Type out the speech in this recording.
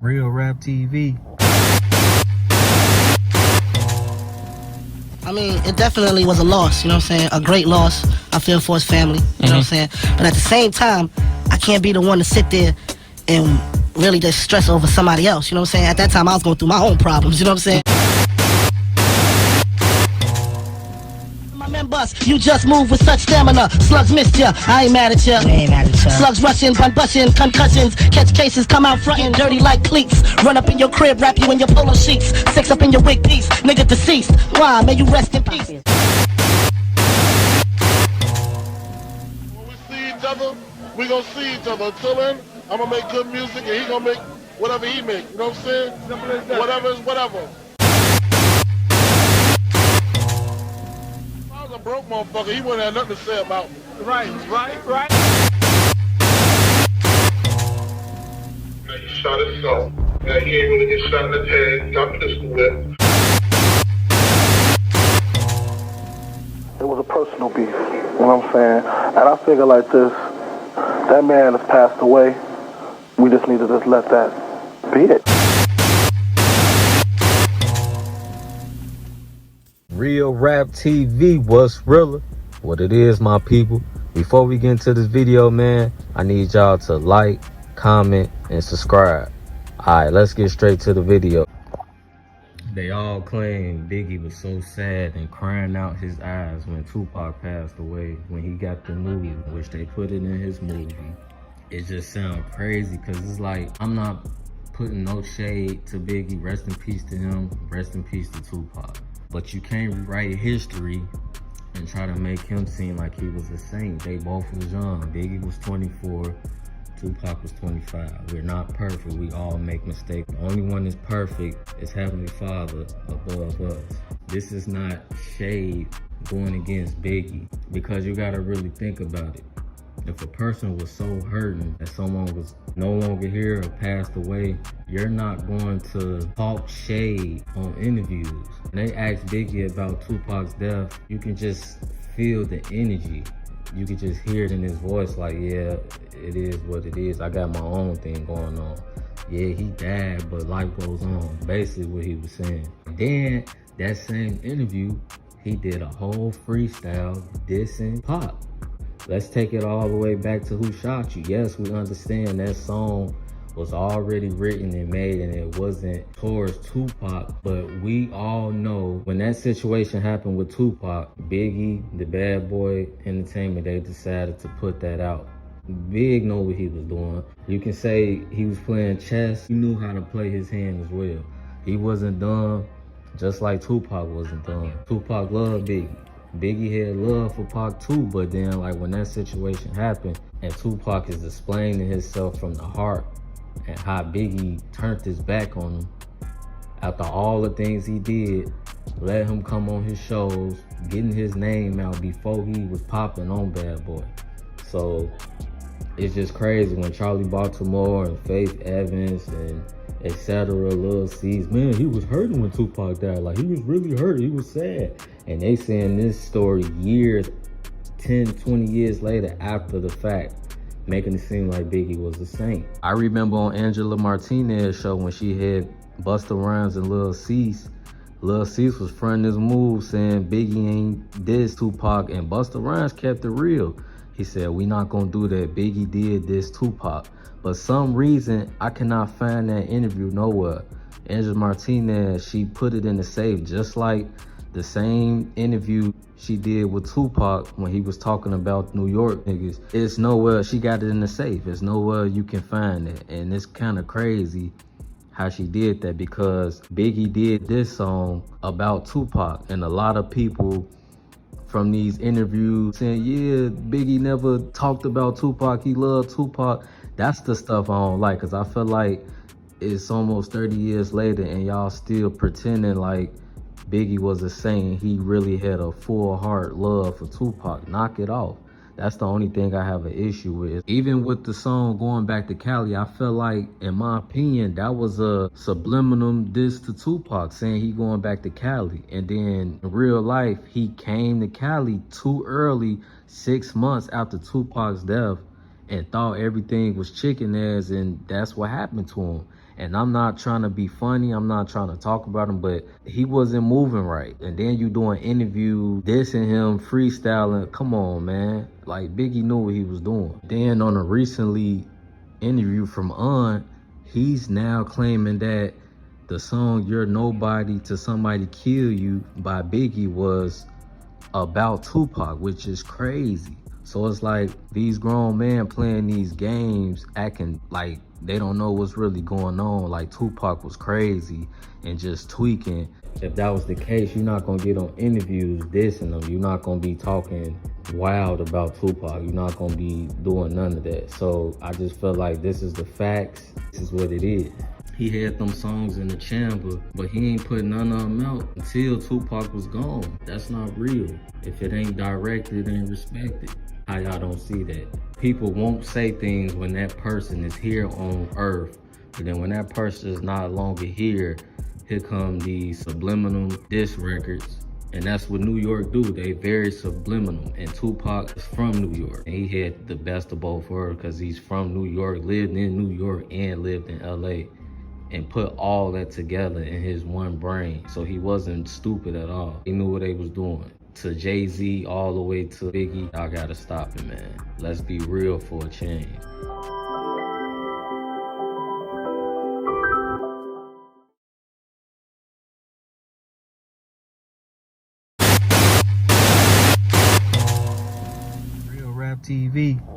Real Rap TV. I mean, it definitely was a loss, you know what I'm saying? A great loss. I feel for his family, you know what I'm saying? But at the same time, I can't be the one to sit there and really just stress over somebody else, you know what I'm saying? At that time, I was going through my own problems, you know what I'm saying? My man Bust, you just move with such stamina. Slugs missed ya, I ain't mad at ya. Slugs rushing, gun busting, concussions. Catch cases, come out frontin', dirty like cleats. Run up in your crib, wrap you in your polo sheets. Six up in your wig piece, nigga deceased. Why, may you rest in peace. When we see each other, we gonna see each other. Until then, I'm gonna make good music and he gonna make whatever he make. You know what I'm saying? Whatever is whatever. If I was a broke motherfucker, he wouldn't have nothing to say about me. Right. He shot himself. He ain't really get shot in the head. He got pistol whipped. It was a personal beef, you know what I'm saying? And I figure like this, that man has passed away. We just need to just let that be it. Real Rap TV, what's realer? What it is, my people. Before we get into this video, man, I need y'all to like, comment, and subscribe. Alright, let's get straight to the video. They all claim Biggie was so sad and crying out his eyes when Tupac passed away, when he got the news, which they put it in his movie. It just sounds crazy because it's like, I'm not putting no shade to Biggie. Rest in peace to him. Rest in peace to Tupac. But you can't rewrite history and try to make him seem like he was a saint. They both was young. Biggie was 24. Tupac was 25. We're not perfect. We all make mistakes. The only one that's perfect is Heavenly Father above us. This is not shade going against Biggie, because you gotta really think about it. If a person was so hurting that someone was no longer here or passed away, you're not going to talk shade on interviews. When they asked Biggie about Tupac's death, you can just feel the energy. You can just hear it in his voice, like, yeah, it is what it is. I got my own thing going on. Yeah, he died, but life goes on. Basically what he was saying. Then, that same interview, he did a whole freestyle dissing Pac. Let's take it all the way back to Who Shot You. Yes, we understand that song was already written and made and it wasn't towards Tupac, but we all know when that situation happened with Tupac, Biggie, the Bad Boy Entertainment, they decided to put that out. Big know what he was doing. You can say he was playing chess. He knew how to play his hand as well. He wasn't dumb, just like Tupac wasn't dumb. Tupac loved Biggie. Biggie had love for Pac too, but then like when that situation happened and Tupac is explaining himself from the heart and how Biggie turned his back on him after all the things he did, let him come on his shows, getting his name out before he was popping on Bad Boy. So it's just crazy when Charlie Baltimore and Faith Evans and etc. Lil C's, man, he was hurting when Tupac died. Like, he was really hurt. He was sad. And they saying this story years, 10, 20 years later after the fact, making it seem like Biggie was a saint. I remember on Angela Martinez's show when she had Busta Rhymes and Lil Cease. Lil Cease was fronting this move saying Biggie ain't diss Tupac, and Busta Rhymes kept it real. He said, we not gonna do that. Biggie did this Tupac. But some reason, I cannot find that interview nowhere. Angela Martinez, she put it in the safe, just like the same interview she did with Tupac when he was talking about New York niggas. It's nowhere, she got it in the safe. It's nowhere you can find it. And it's kind of crazy how she did that, because Biggie did this song about Tupac, and a lot of people from these interviews saying, yeah, Biggie never talked about Tupac, he loved Tupac. That's the stuff I don't like, because I feel like it's almost 30 years later and y'all still pretending like Biggie was a saint. He really had a full heart love for Tupac. Knock it off. That's the only thing I have an issue with. Even with the song Going Back to Cali, I feel like, in my opinion, that was a subliminal diss to Tupac, saying he going back to Cali. And then in real life, he came to Cali too early, 6 months after Tupac's death, and thought everything was chicken ass, and that's what happened to him. And I'm not trying to be funny. I'm not trying to talk about him, but he wasn't moving right. And then you doing interview, dissing him, freestyling. Come on, man. Like, Biggie knew what he was doing. Then on a recently interview from he's now claiming that the song You're Nobody to Somebody Kill You by Biggie was about Tupac, which is crazy. So it's like these grown men playing these games, acting like they don't know what's really going on, like Tupac was crazy and just tweaking. If that was the case, you're not gonna get on interviews dissing them. You're not gonna be talking wild about Tupac. You're not gonna be doing none of that. So I just feel like this is the facts. This is what it is. He had them songs in the chamber, but he ain't put none of them out until Tupac was gone. That's not real. If it ain't directed and respected, how y'all don't see that? People won't say things when that person is here on earth, but then when that person is not longer here come these subliminal diss records. And that's what New York do. They very subliminal. And Tupac is from New York. And he had the best of both worlds because he's from New York, lived in New York, and lived in LA. And put all that together in his one brain. So he wasn't stupid at all. He knew what they was doing. To Jay-Z all the way to Biggie, y'all gotta stop it, man. Let's be real for a change. Real Rap TV.